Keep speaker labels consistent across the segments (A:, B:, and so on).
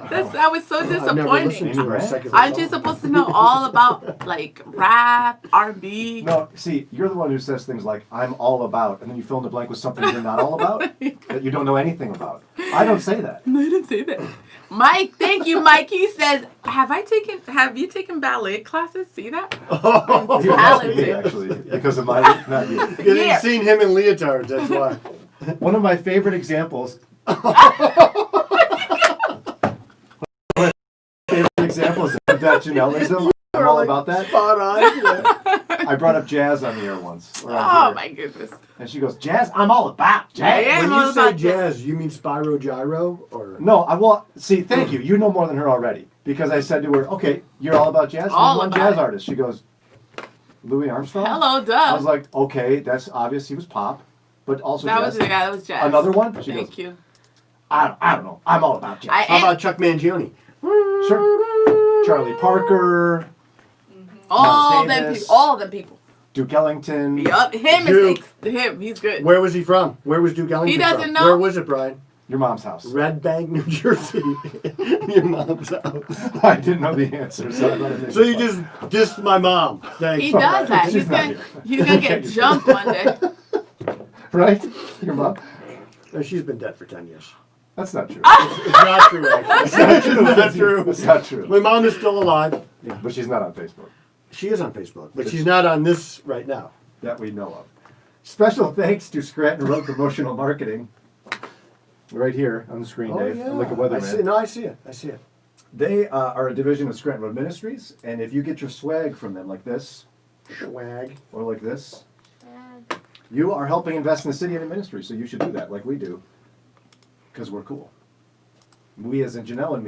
A: That was so disappointing.
B: To
A: Aren't you supposed to know all about like rap, R&B?
C: No, see, you're the one who says things like, I'm all about, and then you fill in the blank with something you're not all about, that you don't know anything about. I don't say that.
A: No, I didn't say that. Mike, thank you, Mike. He says, have you taken ballet classes? See that?
C: Oh, you asked me, actually, because of my, not you.
B: Because you've seen him in leotards, that's why.
C: One of my favorite examples. Examples of that Jannelleism. I'm all about that.
B: Spot on. Yeah.
C: I brought up jazz on the air once.
A: Oh my goodness.
C: And she goes, jazz? I'm all about jazz.
A: Yeah,
B: When you say jazz, you mean Spyro Gyro? Or
C: No, see, thank you. You know more than her already. Because I said to her, okay, you're all about jazz?
A: All
C: Name one
A: about
C: jazz
A: it.
C: artist. She goes, Louis Armstrong?
A: Hello, duh.
C: I was like, okay, that's obvious. He was pop. But also jazz.
A: That was jazz.
C: Another one? She
A: Thank
C: goes,
A: you.
C: I don't know. I'm all about jazz.
B: how about Chuck Mangione?
C: Sure. Charlie Parker.
A: All
C: Davis.
A: them people.
C: Duke Ellington.
A: Yup, him. He's good.
B: Where was he from? Where was Duke Ellington
A: He doesn't
B: from?
A: know.
B: Where was it, Brian?
C: Your mom's house.
B: Red Bank, New Jersey. Your mom's house.
C: I didn't know the answer, so I let it
B: So you just dissed my mom. Thanks.
A: He does that.
C: She's
A: He's
C: not
A: gonna
C: here.
A: he's gonna get jumped one day.
C: Right? Your mom?
B: She's been dead for 10 years.
C: That's not true.
B: It's not true, actually. It's not true. That's true.
C: That's not true.
B: My mom is still alive.
C: Yeah, but she's not on Facebook.
B: She is on Facebook, but she's not on this right now.
C: That we know of. Special thanks to Scranton Road Promotional Marketing. Right here on the screen, Dave. I'm like a weatherman.
B: I see it. I see it.
C: They are a division of Scranton Road Ministries, and if you get your swag from them like this,
B: Swag.
C: or like this, you are helping invest in the city and the ministry, so you should do that like we do, because we're cool. We as in Jannelle and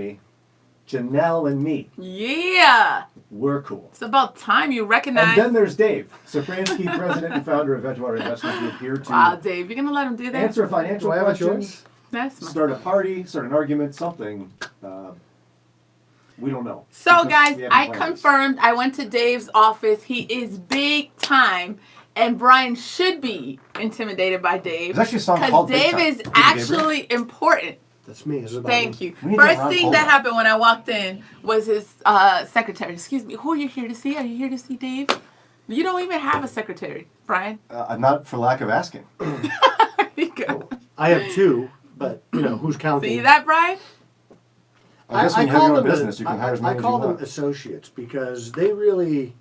C: me,
A: Yeah.
C: we're cool.
A: It's about time you recognize.
C: And then there's Dave, Szafranski, president and founder of Edgewater Investment Group, here to
A: Wow, Dave, you're gonna let him do that?
C: answer financial
B: Do I have a
C: questions,
B: choice?
A: That's my...
C: start a party, start an argument, something. We don't know.
A: So
C: Because
A: guys,
C: we haven't
A: I
C: planned this.
A: confirmed. I went to Dave's office. He is big time, and Brian should be intimidated by Dave.
C: There's actually a song
A: because
C: called Big
A: Dave
C: Time.
A: is
C: Did you Gabriel?
A: actually important.
B: That's me. Is it about
A: Thank
B: me?
A: you.
C: We need to
A: First
C: run
A: thing
C: over.
A: that happened when I walked in was his secretary. Excuse me, who are you here to see? Are you here to see Dave? You don't even have a secretary, Brian.
C: Not for lack of asking.
A: There you go.
B: I have two, but who's counting?
A: See that, Brian?
C: I guess when you have your own business, you can hire as many
B: I
C: as
B: call
C: you
B: them
C: want.
B: associates because they really.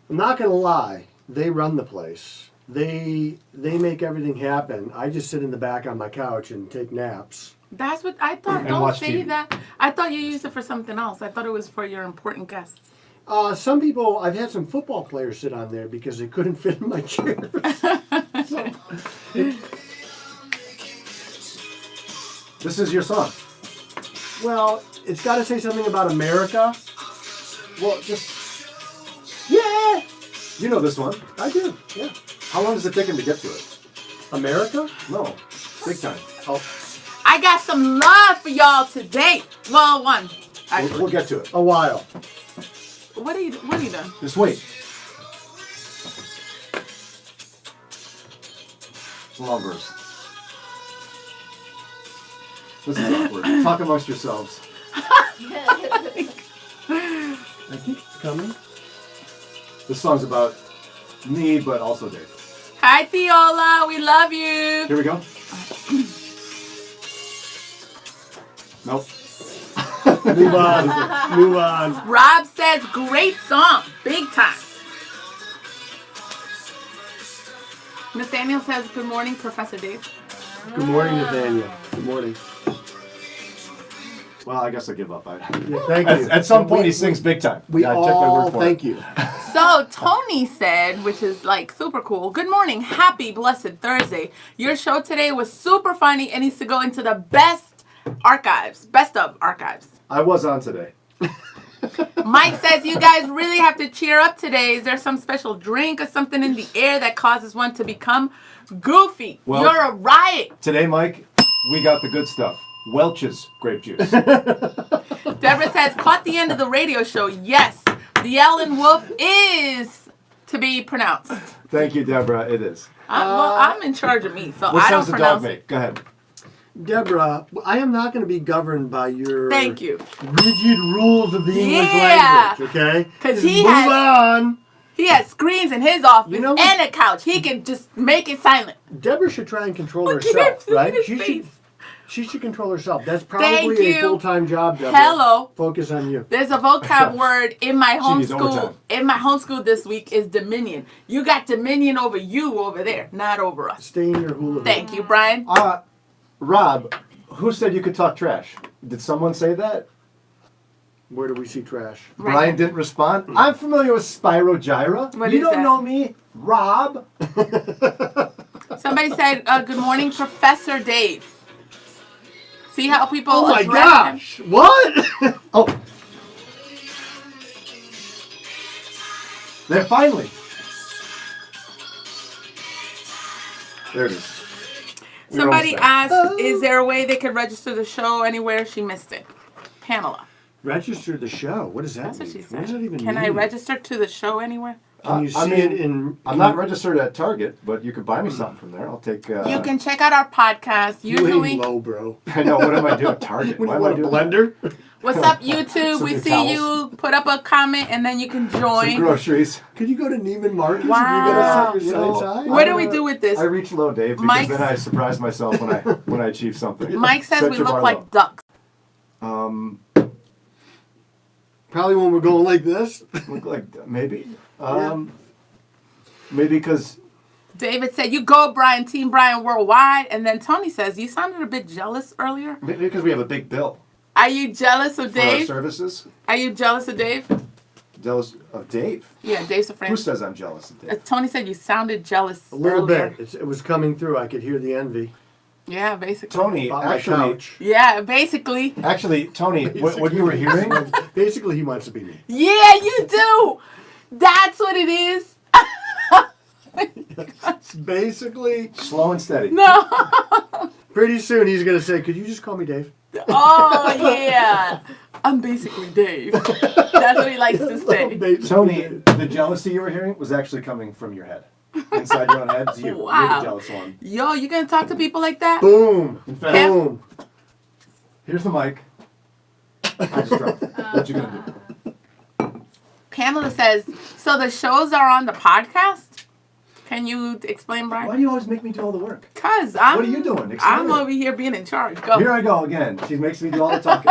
B: I'm not gonna lie. They run the place. They make everything happen. I just sit in the back on my couch and take naps.
A: That's what I thought.
C: And
A: Don't
C: watch
A: say
C: TV.
A: that. I thought you used it for something else. I thought it was for your important guests.
B: Some people, I've had some football players sit on there because they couldn't fit in my chair.
C: This is your song.
B: Well, it's got to say something about America.
C: Well, just,
B: Yeah,
C: you know this one.
B: I do. Yeah,
C: How long does it take him to get to it?
B: America.
C: No. Big time.
B: Oh,
A: I got some love for y'all today. Well, one.
C: We'll get to it.
B: a while.
A: What are you doing?
C: Just wait. It's a long verse. This is awkward. Talk amongst yourselves.
B: I think it's coming.
C: This song's about me, but also Dave.
A: Hi, Theola. We love you.
C: Here we go. Nope.
B: Move on. Move on.
A: Rob says, great song. Big time. Nathaniel says, good morning, Professor Dave.
B: Good morning, Nathaniel. Good morning.
C: Well, I guess I give up.
B: Yeah, thank you.
C: At some point, he sings big time.
B: We
C: Yeah, I took my
B: all
C: word for
B: thank
C: it.
B: you.
A: So Tony said, which is like super cool, good morning, happy blessed Thursday. Your show today was super funny and needs to go into the best of archives.
C: I was on today.
A: Mike says, you guys really have to cheer up today. Is there some special drink or something in the air that causes one to become goofy?
C: Well-
A: You're a riot.
C: Today, Mike, we got the good stuff. Welch's grape juice.
A: Deborah says, caught the end of the radio show. Yes, the Ellen Wolf is to be pronounced.
C: Thank you, Deborah. It is.
A: I'm in charge of me, so
C: What
A: I don't
C: sounds the dog
A: pronounce it.
C: make? Go ahead.
B: Deborah, I am not going to be governed by your
A: Thank you.
B: rigid rules of the English
A: Yeah.
B: language, okay?
A: 'Cause
B: Just
A: he
B: move
A: has-
B: on.
A: He has screens in his office
B: You know what?
A: and a couch. He can just make it silent.
B: Deborah should try and control
A: Look at
B: herself,
A: him, look
B: right?
A: at his face.
B: She should control herself. That's
A: Thank
B: probably
A: you.
B: a full-time job, Deborah.
A: Hello.
B: Focus on you.
A: There's a vocab word in my
C: She needs
A: homeschool.
C: overtime.
A: In my homeschool this week is dominion. You got dominion over you over there, not over us.
B: Stay in your hula hoop.
A: Thank you, Brian.
C: Rob, who said you could talk trash? Did someone say that?
B: Where do we see trash?
A: Right.
C: Brian didn't respond. I'm familiar with Spirogyra.
A: What
C: You
A: is
C: don't
A: that?
C: know me, Rob.
A: Somebody said, "Good morning, Professor Dave." See how people
B: Oh my
A: address him?
B: gosh! What?
C: Oh. There, finally. There it is. We were
A: Somebody
C: almost there.
A: asked, "Is there a way they could register the show anywhere?" She missed it. Pamela.
B: Register the show. What does that
A: That's what
B: mean?
A: she
B: What
A: said.
B: does that even
A: Can
B: mean?
A: I register to the show anywhere?
B: Can you see
C: I mean,
B: it in?
C: I'm not registered at Target, but you could buy me something from there. I'll take.
A: You can check out our podcast.
B: You
A: Usually,
B: ain't low, bro.
C: I know. What am I doing at Target?
B: What,
C: Why
B: you
C: am I
B: want a
C: doing
B: blender?
A: what's up, YouTube?
C: Some
A: We
C: new
A: see
C: towels.
A: you. Put up a comment and then you can
C: Some
A: join.
C: groceries.
B: Could you go to Neiman Marcus
A: Wow.
B: if you're gonna set your sights high?
A: What do we do with this?
C: I reach low, Dave, because
A: Mike's-
C: then I surprise myself when I achieve something.
A: Mike says
C: Set
A: we
C: your
A: look
C: bar
A: like
C: low.
A: ducks.
B: Probably when we're going like this.
C: Look like maybe. Maybe because
A: David said, "You go, Brian. Team Brian worldwide." And then Tony says, "You sounded a bit jealous earlier.
C: we have a big bill
A: Are you jealous of
C: for our
A: Dave?
C: services.
A: Are you jealous of Dave?"
C: Jealous of Dave.
A: Yeah, Dave's a
C: Who
A: friend.
C: says I'm jealous of Dave?
A: Tony said you sounded jealous
B: A little
A: earlier.
B: bit. It was coming through. I could hear the envy.
A: Yeah, basically.
C: Tony,
B: Bought my
C: actually,
B: couch.
A: Yeah, basically.
C: Tony, what you were hearing?
B: Basically, he wants to be me.
A: Yeah, you do. That's what it is.
B: Basically,
C: Slow and steady.
A: No.
B: pretty soon he's gonna say, "Could you just call me Dave?"
A: Oh yeah. I'm basically Dave. That's what he likes to say.
B: Basically,
C: Tony,
B: Dave.
C: the jealousy you were hearing was actually coming from your head. Inside your own head, it's you. You're
A: Wow.
C: the jealous one.
A: Yo, you gonna talk to people like that?
B: Boom.
C: In fact,
B: Boom.
C: here's the mic. I just dropped it. What you gonna do?
A: Pamela says, "So the shows are on the podcast?" Can you explain,
C: Why
A: Brian?
C: do you always make me do all the work?
A: Cause I'm.
C: What are you doing? Explain
A: I'm
C: it.
A: over here being in charge. Go.
C: Here I go again. She makes me do all the talking.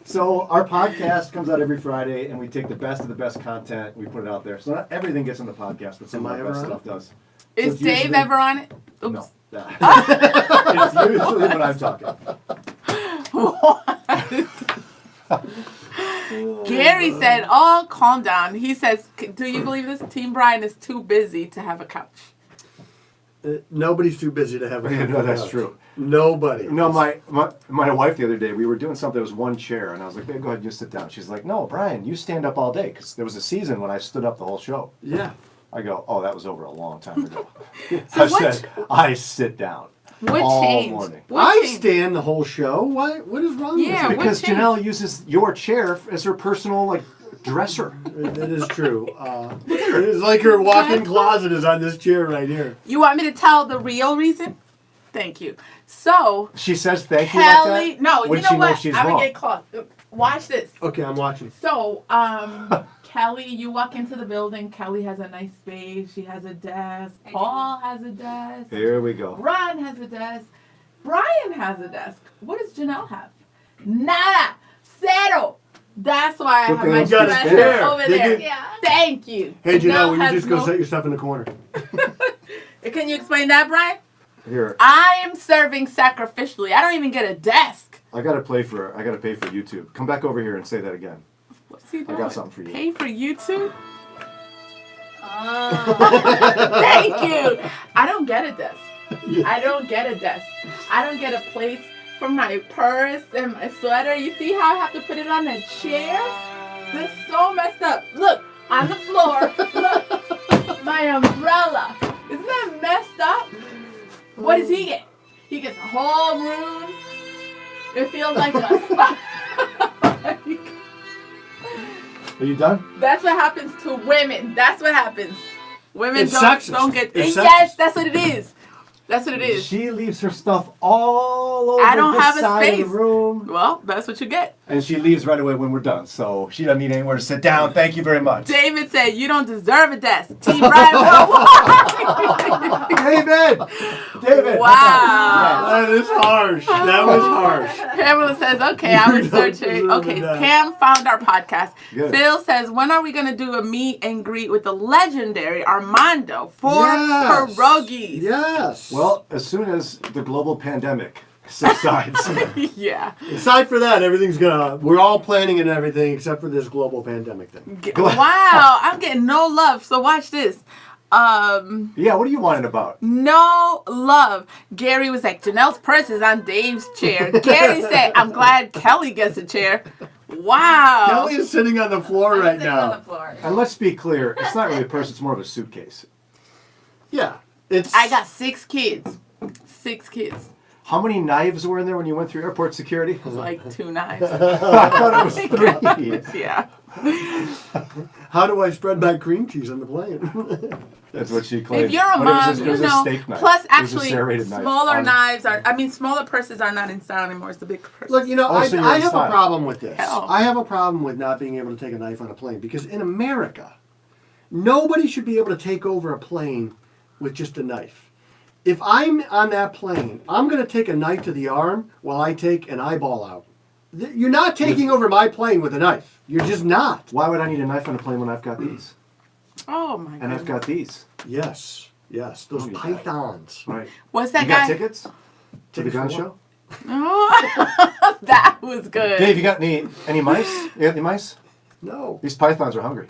C: So our podcast comes out every Friday, and we take the best of the best content, we put it out there. So not everything gets on the podcast, but some
B: Am
C: of
B: I
C: our best
B: ever on
C: stuff does.
A: Is
C: it's
A: Dave
C: usually-
A: ever on it? Oops.
C: No. It's usually when I'm talking.
A: Gary said, "Oh, calm down." He says, "Do you believe this? Team Brian is too busy to have a couch."
B: Nobody's too busy to have a
C: No, that's
B: couch.
C: true.
B: Nobody.
C: No, my wife the other day, we were doing something, there was one chair, and I was like, babe, go ahead and just sit down. She's like, no, Brian, you stand up all day, because there was a season when I stood up the whole show.
B: Yeah.
C: I go, oh, that was over a long time ago.
A: So
C: I
A: what-
C: said, I sit down
A: What
C: all
A: changed?
C: morning.
A: What
B: I
A: changed?
B: stand the whole show. What is wrong
A: Yeah,
B: with
A: what
C: Because
A: changed?
C: Jannelle uses your chair as her personal, dresser.
B: me? That is true. It's like her walk-in closet is on this chair right here.
A: You want me to tell the real reason? Thank you. So,
C: She says thank you
A: Kelly,
C: like that?
A: no,
C: when
A: you know
C: she
A: what?
C: knows she's
A: I'm
C: wrong.
A: gonna get caught. Watch this.
B: Okay, I'm watching.
A: So, Kelly, you walk into the building. Kelly has a nice space. She has a desk. Paul has a desk.
C: Here we go.
A: Ron has a desk. Brian has a desk. What does Jannelle have? Nada. Zero. That's why I
C: Good
A: have
C: thing
A: my
C: you got a
A: dresser
B: chair.
A: over
B: They
A: there.
B: get-
A: Thank you.
B: Hey, Jannelle, will you
A: has
B: just go
A: no-
B: set your stuff in the corner?
A: Can you explain that, Brian?
C: Here,
A: I am serving sacrificially. I don't even get a desk.
C: I gotta pay for YouTube. Come back over here and say that again.
A: What's he doing?
C: got something for you.
A: Pay for YouTube?
D: Oh.
A: Thank you. I don't get a desk. I don't get a desk. I don't get a place for my purse and my sweater. You see how I have to put it on a chair? This is so messed up. Look, on the floor. Look, my umbrella. Isn't that messed up? What does he get? He gets a whole room. It feels like a spa.
C: Are you done?
A: That's what happens to women. That's what happens. Women
B: It's
A: don't
B: sexist.
A: get.
B: It's
A: Yes,
B: sexist.
A: that's what it is. That's what it is.
C: She leaves her stuff all over
A: I don't
C: the
A: have a
C: side
A: space.
C: of the room.
A: Well, that's what you get.
C: And she leaves right away when we're done. So she doesn't need anywhere to sit down. Thank you very much.
A: David said, you don't deserve a desk. Team Brian Worldwide.
C: David.
A: Wow.
B: That is harsh. That was harsh.
A: Pamela says, okay, I was searching. Okay, Pam found our podcast.
C: Good.
A: Phil says, when are we going to do a meet and greet with the legendary Armando for pierogies?
B: Yes.
C: Well, as soon as the global pandemic subsides.
A: Yeah.
B: Aside for that, we're all planning and everything except for this global pandemic thing.
A: Wow, I'm getting no love. So watch this.
C: Yeah, what are you whining about?
A: No love. Gary was like, Janelle's purse is on Dave's chair. Gary said, I'm glad Kelly gets a chair. Wow.
B: Kelly is sitting on the floor right
D: sitting
B: now.
D: on the floor.
C: And let's be clear, it's not really a purse, it's more of a suitcase.
B: Yeah.
A: I got 6 kids. 6 kids.
C: How many knives were in there when you went through airport security?
A: Like 2 knives.
C: I thought it was 3.
A: Yeah.
B: How do I spread my cream cheese on the plane?
C: That's what she claimed.
A: If you're a
C: But
A: mom,
C: it was a steak knife.
A: plus
C: It was a
A: actually
C: serrated knife.
A: smaller purses are not in style anymore. It's the big purse.
B: Look,
C: Also, you're
B: I
C: in
B: have
C: style.
B: a problem with this.
A: Hell.
B: I have a problem with not being able to take a knife on a plane because in America, nobody should be able to take over a plane with just a knife. If I'm on that plane, I'm going to take a knife to the arm while I take an eyeball out. You're not taking over my plane with a knife. You're just not.
C: Why would I need a knife on a plane when I've got these?
A: Oh my god.
C: And I've got these.
B: Yes. Those
C: Oh, yeah.
B: pythons.
C: Right.
A: What's that
C: You
A: guy?
C: got tickets to the
B: Tickets
C: gun
B: for
C: show?
A: Oh, that was good.
C: Dave, you got any mice? You got any mice?
B: No.
C: These pythons are hungry.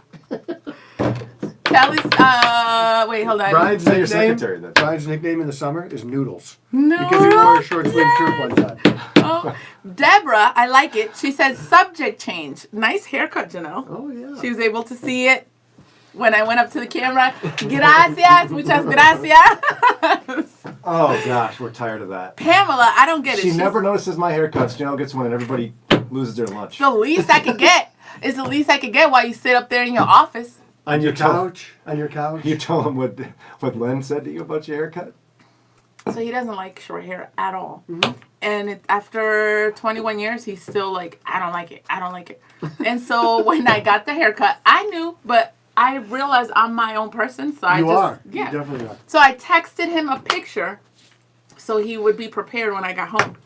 A: Kelly's, wait, hold on.
B: Brian's
C: Say your
B: nickname,
C: secretary then.
B: Brian's nickname in the summer is Noodles.
A: No.
B: Because he wore a short sleeve shirt one time.
A: Oh, Deborah, I like it. She says subject change. Nice haircut, Jannelle.
B: Oh, yeah.
A: She was able to see it when I went up to the camera. Gracias, muchas gracias.
C: Oh gosh, we're tired of that.
A: Pamela, I don't get it.
C: She
A: She's
C: never notices my haircuts. Janelle gets one and everybody loses their lunch.
A: the least I could get. It's the least I could get while you sit up there in your office.
B: On your
C: tell-
B: couch? On your couch?
C: You tell him what Len said to you about your haircut?
A: So he doesn't like short hair at all. Mm-hmm. And after 21 years, he's still like, I don't like it. I don't like it. And so when I got the haircut, I knew, but I realized I'm my own person. So
B: You are.
A: Yeah.
B: You definitely are.
A: So I texted him a picture so he would be prepared when I got home.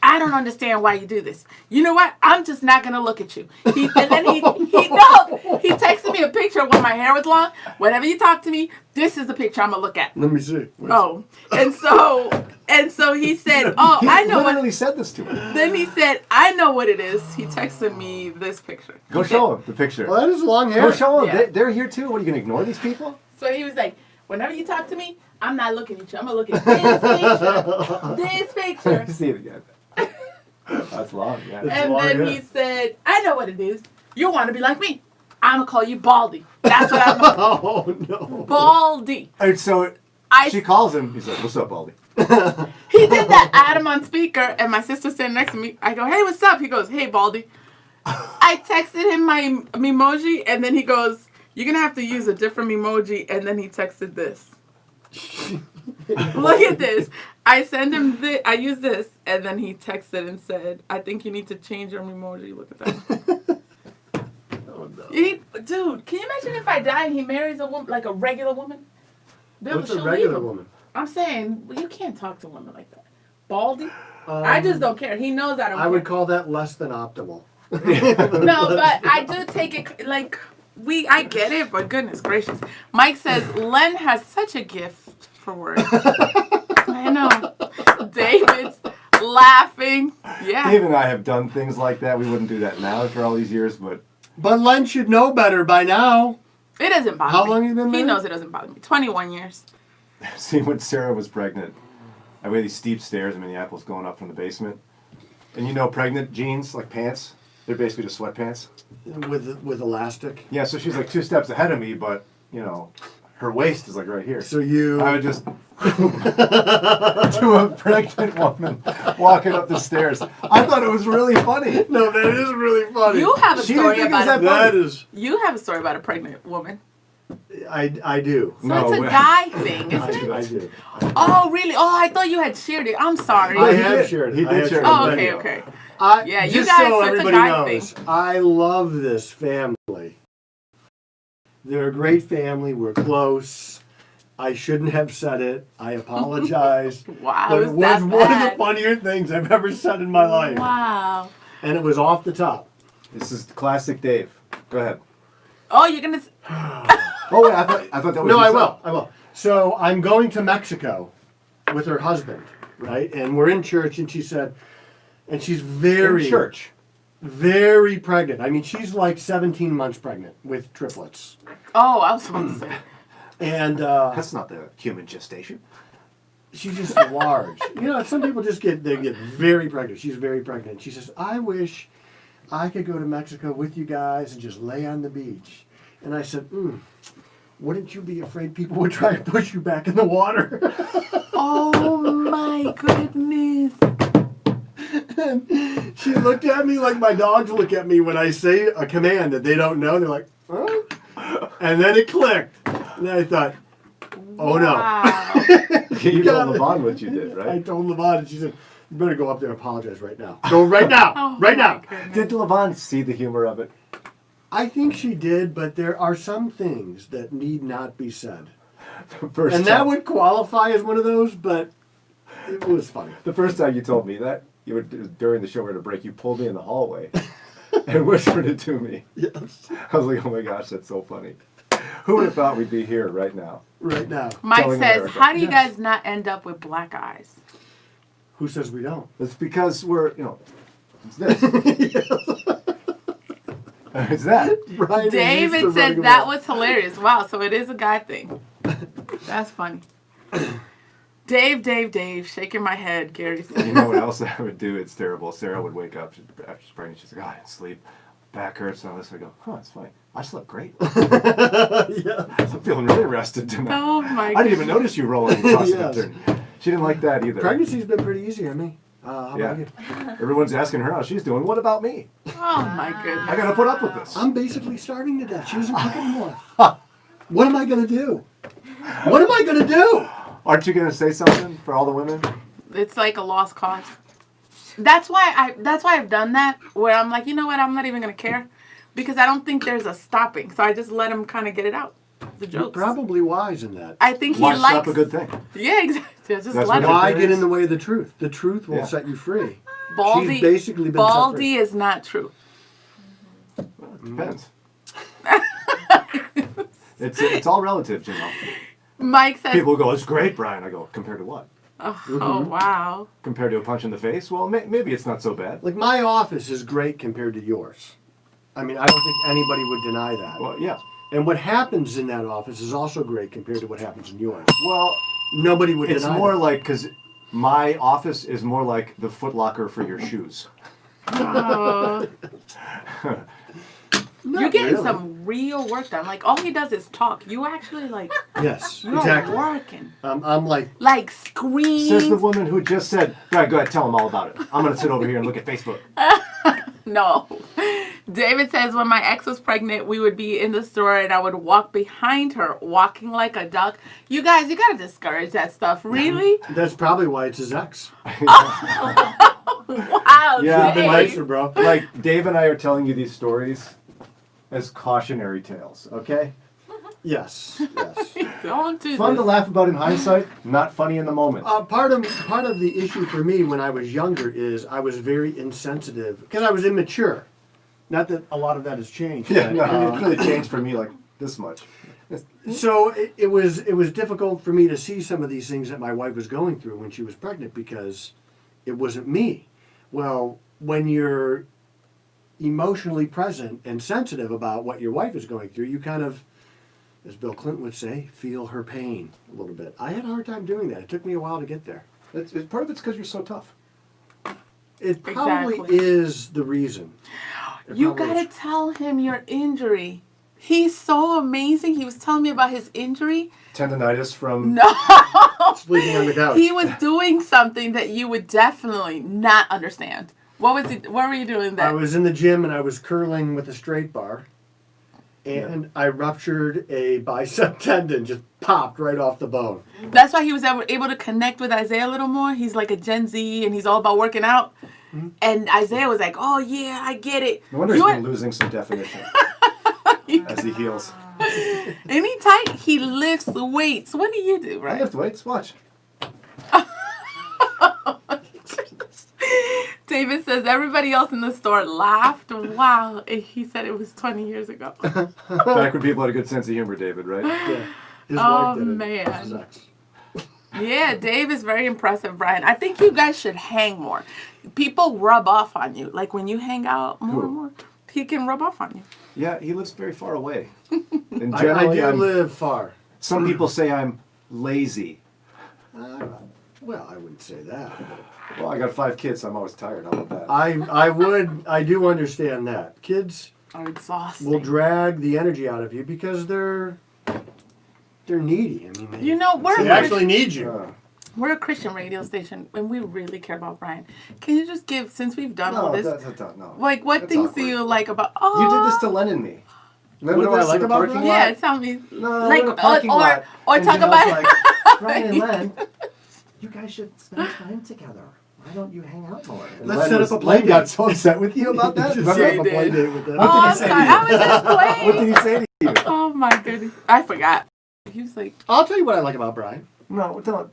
A: I don't understand why you do this. You know what? I'm just not gonna look at you. And then he texted me a picture when my hair was long. Whenever you talk to me, this is the picture I'm gonna look at.
B: Let me see.
A: Oh, and so he said, "Oh, I know
C: He
A: what."
C: literally said this to me.
A: Then he said, "I know what it is." He texted me this picture.
C: Go show him the picture.
B: Well, that is long hair.
C: Go show him.
A: Yeah.
C: They're here too. What, are you going to ignore these people?
A: So he was like, "Whenever you talk to me, I'm not looking at you. I'm gonna look at this picture. This picture."
C: See it again. That's long, yeah.
A: And
B: long
A: then
B: hair.
A: he said, "I know what it is. You want to be like me. I'm gonna call you Baldy. That's what I'm.
B: Oh, no.
A: Baldy."
C: And so she calls him. He's like, "What's up, Baldy?"
A: He did that. I had him on speaker, and my sister's sitting next to me. I go, "Hey, what's up?" He goes, "Hey, Baldy." I texted him my emoji, and then he goes, "You're gonna have to use a different emoji." And then he texted this. Look at this. I send him this. I use this, and then he texted and said, "I think you need to change your emoji." Look at that.
B: Oh, no.
A: Dude, can you imagine if I die and he marries a woman, like a regular woman?
B: What's a
A: She'll
B: regular
A: leave him.
B: woman?
A: I'm saying, well, you can't talk to women like that. Baldy? I just don't care. He knows I don't
B: I
A: care.
B: would call that less than optimal.
A: No, but I do take it, like, I get it, but goodness gracious. Mike says, Len has such a gift for words. I know. David's laughing. Yeah.
C: Dave and I have done things like that. We wouldn't do that now after all these years, but
B: But Len should know better by now.
A: It doesn't bother me.
B: How long you been
A: He
B: married?
A: knows it doesn't bother me. 21 years.
C: see, when Sarah was pregnant, I had these steep stairs in Minneapolis going up from the basement. And you know, pregnant jeans, like pants, they're basically just sweatpants.
B: With elastic.
C: Yeah, so she's like 2 steps ahead of me, but, you know, her waist is like right here.
B: So you...
C: I would just to a pregnant woman walking up the stairs. I thought it was really funny.
B: No, that is really funny.
A: You have a
C: She
A: story
C: didn't think it
A: about
C: was
A: it.
C: that
B: That is...
A: You have a story about a pregnant woman.
B: I do.
A: So
C: No
A: it's a
C: way.
A: guy thing, isn't it?
B: I do.
A: Oh, really? Oh, I thought you had shared it. I'm sorry.
B: I
C: he
B: have
C: did.
B: shared it.
C: He
B: I
C: did
B: have
C: share
B: shared
C: it.
A: Oh,
B: it.
A: okay, okay. Yeah, you
B: Just
A: guys,
B: so
A: it's a
B: everybody
A: guy
B: knows,
A: thing.
B: I love this family. They're a great family. We're close. I shouldn't have said it. I apologize.
A: Wow,
B: But
A: is
B: it was
A: that
B: one of the
A: bad?
B: funnier things I've ever said in my life.
A: Wow.
B: And it was off the top.
C: This is classic Dave. Go ahead.
A: Oh, you're gonna.
C: Oh wait, I thought that was.
B: No, I
C: yourself.
B: will. I will. So I'm going to Mexico with her husband, right? And we're in church, and she said, and she's very
C: In church.
B: very pregnant. I mean, she's like 17 months pregnant with triplets.
A: Oh, I was about to say.
B: And
C: That's not the human gestation.
B: she's just large. You know, some people just get very pregnant. She's very pregnant. She says, I wish I could go to Mexico with you guys and just lay on the beach. And I said, wouldn't you be afraid people would try to push you back in the water?
A: Oh my goodness.
B: And she looked at me like my dogs look at me when I say a command that they don't know. They're like, huh? And then it clicked. And I thought, oh
A: Wow.
C: You told
B: got it.
C: Levon what you did,
B: I
C: right?
B: told Levon, and she said, you better go up there and apologize right now. Go right now.
A: Oh
B: Right
A: my
B: now.
A: goodness.
C: Did Levon see the humor of it?
B: I think she did, but there are some things that need not be said.
C: First
B: And that
C: time-
B: would qualify as one of those, but it was funny.
C: The first time you told me that, you were during the show at a break. You pulled me in the hallway and whispered it to me.
B: Yes.
C: I was like, "Oh my gosh, that's so funny." Who would have thought we'd be here right now?
B: Right now.
A: Mike
C: Telling
A: says,
C: America.
A: how do you
B: Yes.
A: guys not end up with black eyes?
B: Who says we don't?
C: It's because we're, it's this. It's that.
B: Brian is used to
A: David says
B: running
A: that
B: around.
A: was hilarious. Wow, so it is a guy thing. That's funny. Dave, shaking my head, Gary says.
C: You know what else I would do? It's terrible. Sarah would wake up after she's pregnant. She's like, "Oh, I didn't sleep. Back hurts and all this." I go, "Huh, it's funny. I slept great.
B: Yeah.
C: I'm feeling really rested tonight.
A: Oh my
C: I didn't even
A: goodness.
C: notice you rolling across
B: Yes.
C: the turn." She didn't like that either.
B: Pregnancy's been pretty easy on me. How
C: Yeah.
B: about you?
C: Everyone's asking her how she's doing. What about me?
A: Oh my
C: I
A: goodness.
C: gotta put up with this.
B: I'm basically starving to death. She doesn't cook anymore. What am I going to do? What am I going to do?
C: Aren't you gonna say something for all the women?
A: It's like a lost cause. That's why I've done that, where I'm like, you know what, I'm not even gonna care, because I don't think there's a stopping. So I just let him kind of get it out. The
B: You're
A: jokes.
B: probably wise in that.
A: I think he
C: Why
A: likes.
C: stop a good thing?
A: Yeah, exactly. Just
C: That's
A: let
C: what
A: him.
B: Why
C: there
B: get
C: is.
B: in the way of the truth? The truth will
C: Yeah.
B: set you free.
A: Baldy.
B: She's basically been
A: Baldy is not true.
C: Depends. It's all relative, you know.
A: Mike says,
C: People go, "It's great, Brian." I go, "Compared to what?
A: oh wow.
C: Compared to a punch in the face? Well, maybe it's not so bad."
B: Like, my office is great compared to yours. I mean, I don't think anybody would deny that.
C: Well, yeah.
B: And what happens in that office is also great compared to what happens in yours.
C: Well,
B: Nobody would
C: it's
B: deny
C: more
B: that.
C: like, because my office is more like the Foot Locker for your shoes.
A: Oh.
B: Not
A: You're getting
B: really.
A: some real work done. Like all he does is talk. You actually like
B: Yes,
A: you're
B: exactly.
A: working.
B: I'm like,
A: Like
C: Says the
A: scream.
C: woman who just said, "Go ahead, tell them all about it. I'm going to sit over here and look at Facebook."
A: No. David says when my ex was pregnant, we would be in the store and I would walk behind her, walking like a duck. You guys, you gotta discourage that stuff. Really?
B: that's probably why it's his ex.
A: Wow.
C: Yeah,
B: Been
A: Dave.
B: nicer, bro.
C: Like, Dave and I are telling you these stories as cautionary tales, okay?
B: Yes, yes.
A: Don't do
C: Fun to
A: this.
C: laugh about in hindsight, not funny in the moment.
B: Part of the issue for me when I was younger is I was very insensitive because I was immature. Not that a lot of that has changed.
C: Yeah,
B: but,
C: no, it really changed for me like this much.
B: So it was difficult for me to see some of these things that my wife was going through when she was pregnant because it wasn't me. Well, when you're emotionally present and sensitive about what your wife is going through, you kind of, as Bill Clinton would say, feel her pain a little bit. I had a hard time doing that. It took me a while to get there.
C: Part of it's because you're so tough.
B: It probably
A: Exactly.
B: is the reason. It
A: You
B: probably
A: gotta
B: is.
A: tell him your injury. He's so amazing. He was telling me about his injury.
C: Tendonitis from...
A: No.
B: Sleeping on the couch.
A: He was doing something that you would definitely not understand. What was he? What were you doing
B: I
A: then?
B: was in the gym and I was curling with a straight bar. and I ruptured a bicep tendon, just popped right off the bone.
A: That's why he was able to connect with Isaiah a little more. He's like a Gen Z, and he's all about working out. Mm-hmm. And Isaiah was like, "Oh yeah, I get it."
C: No wonder he's been losing some definition as he heals.
A: Anytime he lifts weights, what do you do, right?
C: I lift weights. Watch.
A: David says everybody else in the store laughed. Wow, he said it was 20 years ago.
C: Back when people had a good sense of humor, David, right?
B: Yeah. His
A: Oh
B: wife did it.
A: man. Yeah, Dave is very impressive, Brian. I think you guys should hang more. People rub off on you. Like when you hang out more and more, he can rub off on you.
C: Yeah, he lives very far away. And
B: I do live far.
C: Some people say I'm lazy.
B: Well, I wouldn't say that.
C: Well, I got 5 kids, so I'm always tired. How about that?
B: I do understand that. Kids
A: are exhausting.
B: Will drag the energy out of you because they're needy. I mean, they actually need you.
A: We're a Christian radio station, and we really care about Brian. Can you just give, since we've done all this,
C: no.
A: like what things do you like about? Oh,
C: you did this to Len and me.
B: Remember what do I like about Brian?
A: Yeah, tell me.
C: No,
A: like
C: or talk
A: about
C: like, Brian and Len, you guys should spend time together. Why don't you hang out more? And
B: Let's set up a play date.
C: Got so upset with you about that.
B: Set up a play date with them.
A: What did he say to you? I was just playing.
C: What did he say to you?
A: Oh my goodness, I forgot. He was like,
B: I'll tell you what I like about Brian.
C: No, don't.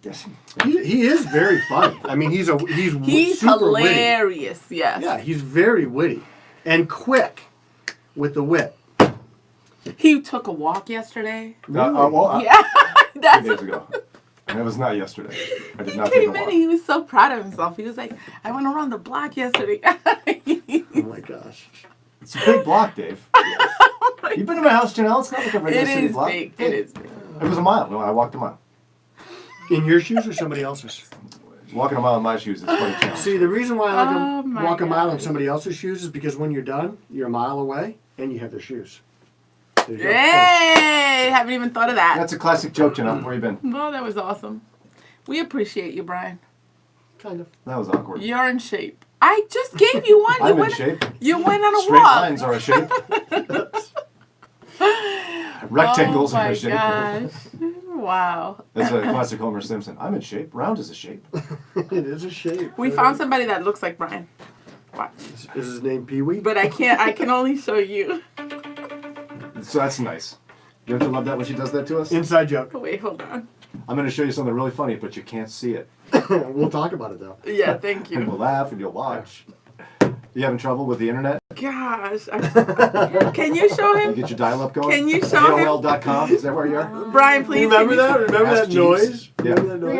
B: He is very funny. I mean, he's super
A: hilarious.
B: Witty.
A: Yes.
B: Yeah, he's very witty and quick with the wit.
A: He took a walk yesterday.
B: Really?
A: Yeah, that's
C: 2 days ago. And it was not yesterday. I did not
A: he
C: take
A: came
C: a
A: in
C: walk.
A: and he was so proud of himself. He was like, I went around the block yesterday.
B: Oh my gosh.
C: It's a big block, Dave. You've been to my house, Jannelle. It's not like a regular city block.
A: Big. It is big.
C: It was a mile. No, I walked a mile.
B: In your shoes or somebody else's?
C: Walking a mile in my shoes is quite a challenge.
B: See, the reason why I like to walk a mile in somebody else's shoes is because when you're done, you're a mile away and you have their shoes. There you go.
A: Hey, haven't even thought of that.
C: That's a classic joke, Jannelle. Where you been?
A: No, that was awesome. We appreciate you, Brian.
B: Kind of.
C: That was awkward.
A: You're in shape. I just gave you one.
C: I'm in shape.
A: You went on a
C: Straight
A: walk.
C: lines are a shape. Rectangles are a shape.
A: Gosh. Wow.
C: That's a classic Homer Simpson. I'm in shape. Round is a shape.
B: It is a shape.
A: We found somebody that looks like Brian. Watch.
B: Is his name Pee-wee?
A: But I can only show you.
C: So that's nice. Don't you love that when she does that to us?
B: Inside joke.
A: Wait, hold on.
C: I'm going to show you something really funny, but you can't see it.
B: We'll talk about it though.
A: Yeah, thank
C: And
A: you.
C: we'll laugh and you'll watch. You having trouble with the internet?
A: Gosh. Can you show
C: You
A: him?
C: get your dial-up going?
A: Can you show him?
C: AOL.com? Is that where you are?
A: Brian, please.
B: Remember that? Remember
C: Ask
B: that
C: Jeeves.
B: noise?
C: Yeah.
B: Remember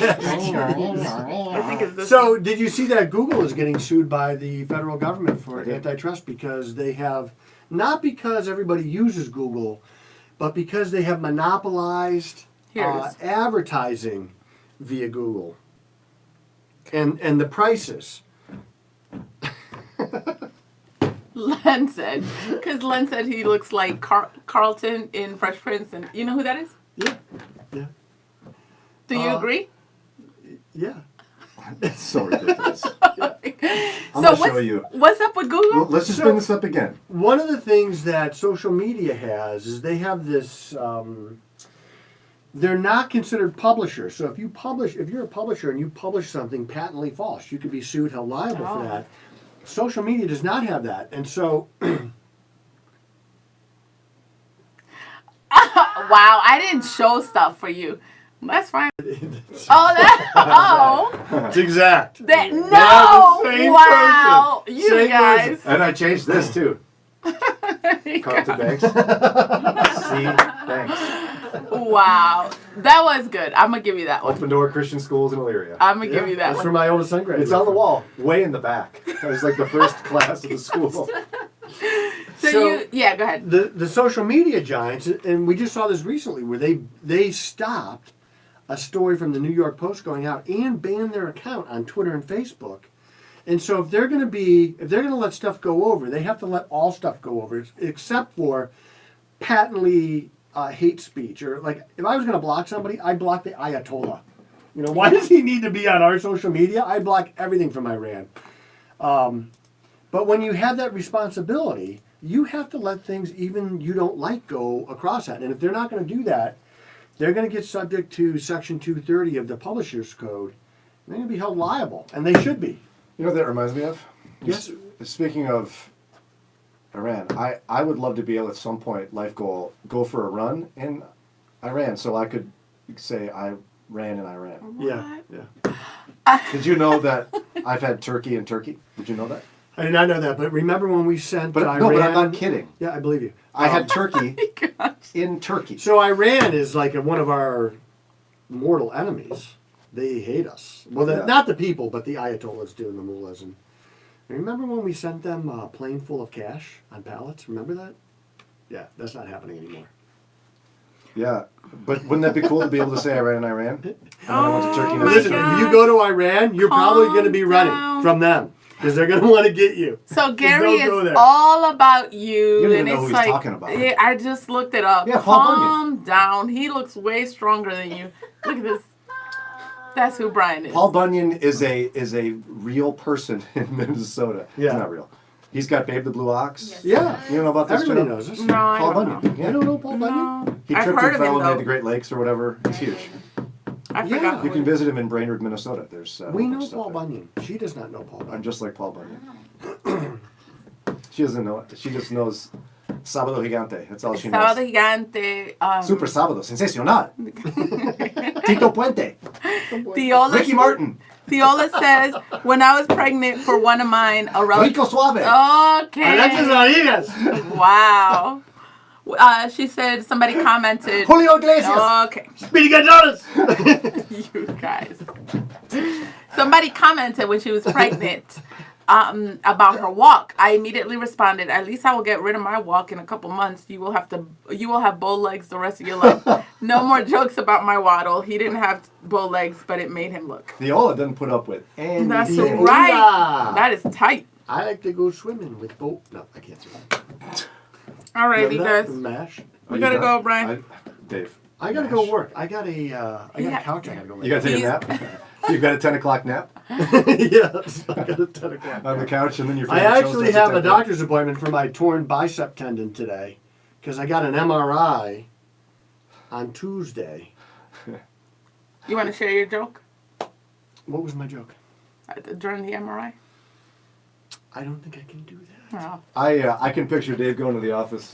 B: that noise?
A: I think it's this.
B: So, did you see that Google is getting sued by the federal government for antitrust because they have, not because everybody uses Google, but because they have monopolized advertising via Google and the prices.
A: Len said, because Len said he looks like Carlton in Fresh Prince, and you know who that is?
B: Yeah, yeah.
A: Do you agree?
B: Yeah.
C: It's so ridiculous. I'm
A: So
C: going to show you.
A: what's up with Google?
C: Well, let's just bring this up again.
B: One of the things that social media has is they have this. They're not considered publishers. So if you're a publisher and you publish something patently false, you could be sued, held liable for that. Social media does not have that, and so.
A: Wow, I didn't show stuff for you. That's fine.
B: It's exact.
A: Wow,
B: person.
A: you
B: Same
A: guys.
B: person.
C: And I changed this too. Carlton Banks. See, thanks.
A: Wow, that was good. I'm gonna give you that one.
C: Open Door Christian Schools in Elyria.
A: I'm gonna give you that
B: That's
A: one.
B: for my oldest son graduated.
C: It's on the wall, way in the back. It was like the first class of the school.
A: So yeah, go ahead.
B: The social media giants, and we just saw this recently, where they stopped a story from the New York Post going out and banned their account on Twitter and Facebook. And so if they're going to let stuff go over, they have to let all stuff go over, except for patently hate speech. Or like, if I was going to block somebody, I'd block the Ayatollah. You know, why does he need to be on our social media? I block everything from Iran. But when you have that responsibility, you have to let things even you don't like go across that. And if they're not going to do that, they're going to get subject to Section 230 of the Publishers Code. They're going to be held liable, and they should be.
C: You know what that reminds me of?
B: Yes.
C: Speaking of Iran, I would love to be able at some point, life goal, go for a run in Iran so I could say I ran in Iran.
B: Yeah.
C: Did you know that I've had turkey in Turkey? Did you know that?
B: I did not know that, but remember when we sent Iran?
C: No, but I'm not kidding.
B: Yeah, I believe you.
C: I had turkey in Turkey.
B: So Iran is like one of our mortal enemies. They hate us. Well, not the people, but the Ayatollahs do and the mullahs. And remember when we sent them a plane full of cash on pallets? Remember that? Yeah, that's not happening anymore.
C: Yeah, but wouldn't that be cool to be able to say I ran in Iran? And I went to Turkey.
A: my
B: Listen,
A: God.
B: if you go to Iran, you're probably going to be running
A: down.
B: from them because they're going to want to get you.
A: So Gary
B: don't go
A: is
B: there.
A: all about you.
C: You don't even
A: and
C: know
A: it's
C: who he's
A: like,
C: talking about.
A: Yeah, I just looked it up.
C: Yeah, Paul
A: Calm down. He looks way stronger than you. Look at this. That's who Brian is.
C: Paul Bunyan is a real person in Minnesota.
B: Yeah.
C: He's not real. He's got Babe the Blue Ox.
D: Yes.
B: Yeah.
C: You don't know about this,
B: Everybody
C: Jannelle?
B: knows this.
A: No, I
C: Paul
A: don't
C: Bunyan.
A: know.
B: You don't know Paul Bunyan?
A: No.
C: He
A: I've
C: tripped
A: heard
C: and
A: of him,
C: fell and made
A: though.
C: the Great Lakes or whatever. He's huge.
A: I
B: Yeah.
A: forgot.
C: You can visit him in Brainerd, Minnesota. There's
B: We
C: a
B: know
C: bunch of stuff
B: Paul
C: there.
B: Bunyan. She does not know Paul Bunyan.
C: I'm just like Paul Bunyan. She doesn't know it. She just knows Sábado Gigante. That's all she knows.
A: Sábado Gigante.
C: Super Sábado. Sensacional. Tito Puente.
A: Theola,
C: Ricky Martin.
A: Theola says, when I was pregnant for one of mine, a relative.
C: Rico Suave.
A: Okay.
B: Alexis Rodriguez.
A: Wow. She said somebody commented.
C: Julio Iglesias.
A: Okay.
B: Speedy Gonzalez.
A: You guys. Somebody commented when she was pregnant about her walk. I immediately responded, at least I will get rid of my walk in a couple months. You will have bow legs the rest of your life. No more jokes about my waddle. He didn't have bow legs, but it made him look.
C: Theola doesn't put up with anything.
A: That's
B: Theola.
A: right. That is tight.
B: I like to go swimming with boat. No, I can't swim.
A: Alrighty,
B: Remember that?
A: guys.
B: Mash.
A: We gotta go, Brian.
C: Dave.
B: I gotta go work. I got a
A: Yeah.
B: couch I gotta go make.
C: You gotta take a nap? You've got a 10 o'clock nap
B: Yes, I got a 10 o'clock.
C: on the couch and then your
B: I
C: favorite shows
B: actually
C: starts
B: have
C: at
B: a
C: 10:30.
B: doctor's appointment for my torn bicep tendon today because I got an MRI on Tuesday.
A: You want to share your joke
B: What was my joke?
A: during the MRI?
B: I don't think I can do that.
A: Oh.
C: I can picture Dave going to the office.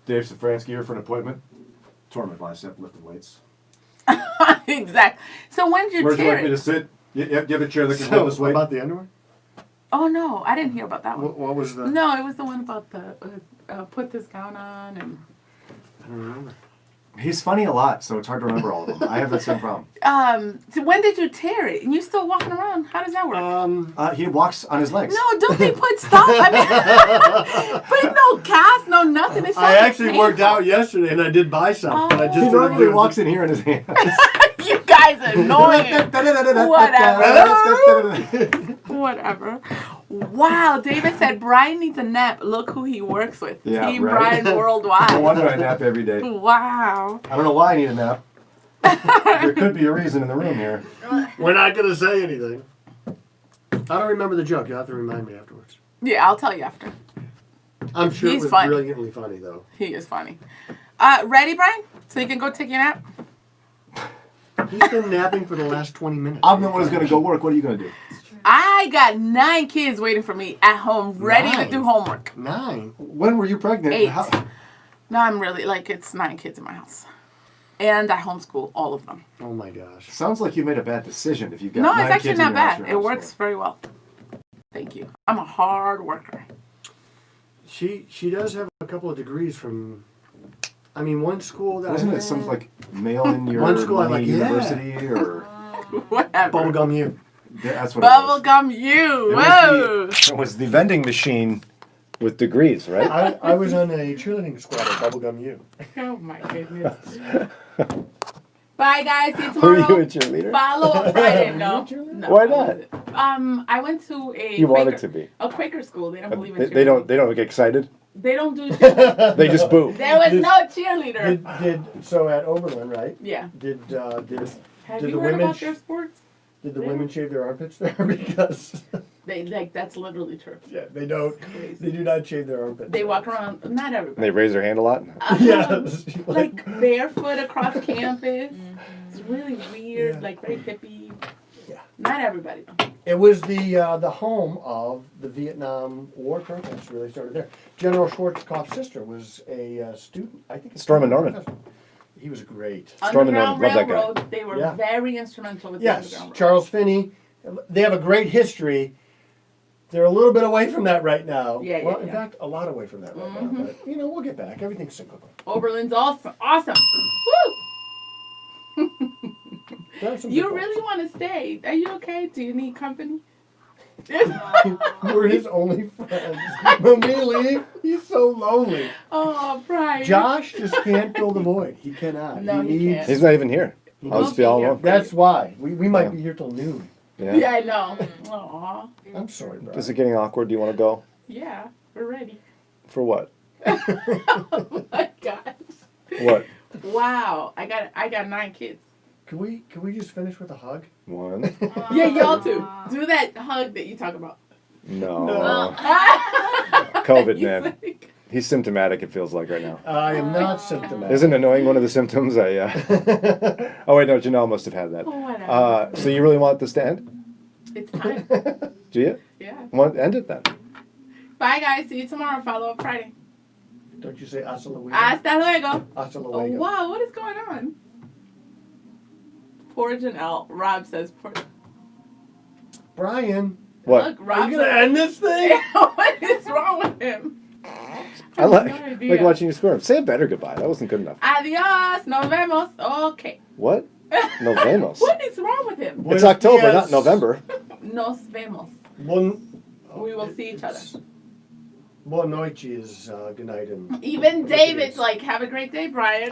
C: Dave Szafranski here for an appointment. Tore my bicep lifting weights.
A: Exactly. So when did you
C: Where'd you
A: tear
C: like me to
A: it?
C: sit? You have a chair that can
B: So,
C: hold this weight?
B: about the underwear?
A: Oh no, I didn't hear about that one.
B: What was the?
A: No, it was the one about the put this gown on and.
B: I don't remember.
C: He's funny a lot, so it's hard to remember all of them. I have that same problem.
A: So when did you tear it? And you still walking around? How does that work?
C: He walks on his legs.
A: No, don't they put stuff? I mean, put no cast, no nothing. It's
B: I actually worked out yesterday and I did biceps, but I
A: Oh.
B: just
C: He
B: didn't
C: normally
B: do it.
C: walks in here in his hands.
A: You guys are annoying. Whatever. Wow, David said Brian needs a nap. Look who he works with.
C: Yeah,
A: Team
C: right.
A: Brian Worldwide.
C: No wonder I nap every day.
A: Wow.
C: I don't know why I need a nap. There could be a reason in the room here.
B: We're not going to say anything. I don't remember the joke. You'll have to remind me afterwards.
A: Yeah, I'll tell you after.
B: I'm sure
A: He's
B: it was
A: funny.
B: brilliantly funny, though.
A: He is funny. Ready, Brian? So you can go take your nap?
B: He's been napping for the last 20 minutes.
C: I'm the one who's going to go work. What are you going to do?
A: I got 9 kids waiting for me at home, ready to
B: 9?
A: do homework.
B: 9?
C: When were you pregnant?
A: 8.
C: How-
A: No, I'm really, it's 9 kids in my house. And I homeschool all of them.
B: Oh my gosh.
C: Sounds like you made a bad decision if you've got
A: No,
C: 9
A: it's actually
C: kids in
A: not
C: your house
A: bad.
C: you're
A: It works
C: homeschooling.
A: very well. Thank you. I'm a hard worker.
B: She does have a couple of degrees from, I mean, one school that
C: Wasn't it something like mail in your
B: One school I
C: money
B: like, yeah.
C: university or
A: Whatever.
B: Bubblegum U.
C: that's what it was.
A: Bubblegum you.
C: It
A: Whoa.
C: It was the vending machine with degrees, right?
B: I was on a cheerleading squad at Bubblegum U.
A: Oh my goodness. Bye guys. See you
C: Were
A: tomorrow.
C: you a cheerleader?
A: Follow up Friday. No. No.
C: Why not?
A: I went to a
C: You wanted
A: Quaker-
C: to be.
A: a Quaker school. They don't believe in
C: They
A: cheerleading.
C: don't get excited.
A: They don't do cheerleading.
C: They just boo.
A: There was no cheerleader.
B: So at Oberlin, right?
A: Yeah.
B: Did
A: Have
B: Did
A: you
B: the
A: heard
B: women
A: about their sports?
B: the women shave their armpits there? Because
A: They like that's literally true.
B: Yeah, they don't.
A: Crazy.
B: They do not shave their armpits.
A: They walk around. Not everybody.
C: They raise their hand a lot.
B: Yes.
A: Like barefoot across campus. It's really weird.
B: Yeah.
A: Like very hippie.
B: Yeah.
A: Not everybody though.
B: It was the home of the Vietnam War protests. Really started there. General Schwarzkopf's sister was a student. I think.
C: Storm and Norman.
B: He was great.
C: Storm and
A: Underground
C: Norman, love that guy.
A: Railroad. They were
B: Yeah.
A: very instrumental with the
B: Yes,
A: Underground Railroad.
B: Charles Finney. They have a great history. They're a little bit away from that right now.
A: Yeah,
B: well,
A: yeah,
B: in
A: yeah.
B: fact, a lot away from that right now. But we'll get back. Everything's cyclical.
A: Oberlin's awesome. Awesome. Woo!
B: There are some
A: You
B: good
A: really want to stay? Are you okay? Do you need company?
B: ones. We're his only friends. When we leave, he's so lonely.
A: Oh, Brian.
B: Josh just can't fill the void. He cannot.
A: No, he can't.
C: He's not even here. I'll just be all alone.
B: That's why. We might be here till noon.
C: Yeah.
A: Yeah, I know. Aw.
B: I'm sorry, bro.
C: Is it getting awkward? Do you want to go?
A: Yeah, we're ready.
C: For what?
A: Oh my gosh.
C: What?
A: Wow. I got 9 kids.
B: Can we just finish with a hug?
C: One?
A: Yeah, y'all too. Do that hug that you talk about.
C: No. COVID,
A: You
C: man.
A: think?
C: He's symptomatic, it feels like right now.
B: I am not symptomatic.
C: Isn't annoying one of the symptoms? Oh, wait, no, Jannelle must have had that.
A: Oh, whatever.
C: So you really want this to end?
A: It's time.
C: Do you?
A: Yeah.
C: End it then.
A: Bye, guys. See you tomorrow. Follow up Friday.
B: Don't you say hasta luego?
A: Hasta luego.
B: Hasta
A: Oh,
B: luego.
A: wow. What is going on? Poor Jannelle. Rob says poor.
B: Brian,
C: What?
A: Look,
B: are
A: Rob
B: you gonna end this thing?
A: What is wrong with him?
C: I like,
A: no idea.
C: like watching you squirm. Say a better goodbye. That wasn't good enough.
A: Adios. Nos vemos. Okay.
C: What? No vemos.
A: What is wrong with him?
C: It's October, not November.
A: Nos vemos. We will see each other.
B: Boa noite is good night. And
A: Even David's like, have a great day, Brian.